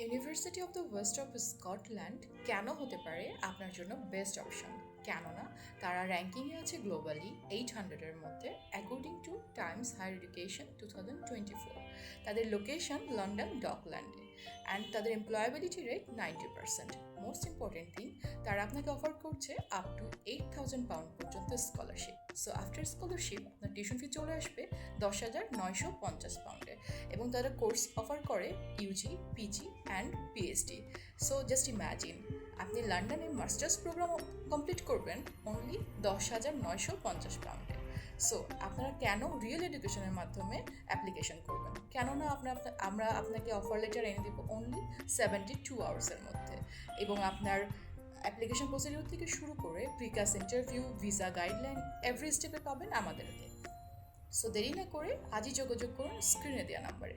University of the West of Scotland কেন হতে পারে আপনার জন্য বেস্ট অপশন? কেননা তারা র্যাঙ্কিংয়ে আছে গ্লোবালি 800-এর মধ্যে according to Times Higher Education 2024। তাদের লোকেশন লন্ডন ডকল্যান্ডে অ্যান্ড তাদের employability rate 90%। Most important thing, তারা আপনাকে অফার করছে আপ টু £8,000 পর্যন্ত স্কলারশিপ। সো আফটার স্কলারশিপ আপনার টিউশন ফি চলে আসবে £10,950 এবং তারা কোর্স অফার করে UG, PG and PhD. So just imagine, আপনি লন্ডনে মাস্টার্স প্রোগ্রাম কমপ্লিট করবেন অনলি £10,950। সো আপনারা কেন রিয়েল এডুকেশনের মাধ্যমে অ্যাপ্লিকেশন করবেন? কেননা আমরা আপনাকে অফার লেটার এনে দিব অনলি 72 আওয়ার্সের মধ্যে, এবং আপনার অ্যাপ্লিকেশন প্রসিডিউর থেকে শুরু করে প্রিকাস ইন্টারভিউ, ভিসা গাইডলাইন এভরি স্টেপে পাবেন আমাদেরকে। সো দেরি না করে আজই যোগাযোগ করুন স্ক্রিনে দেওয়া নাম্বারে।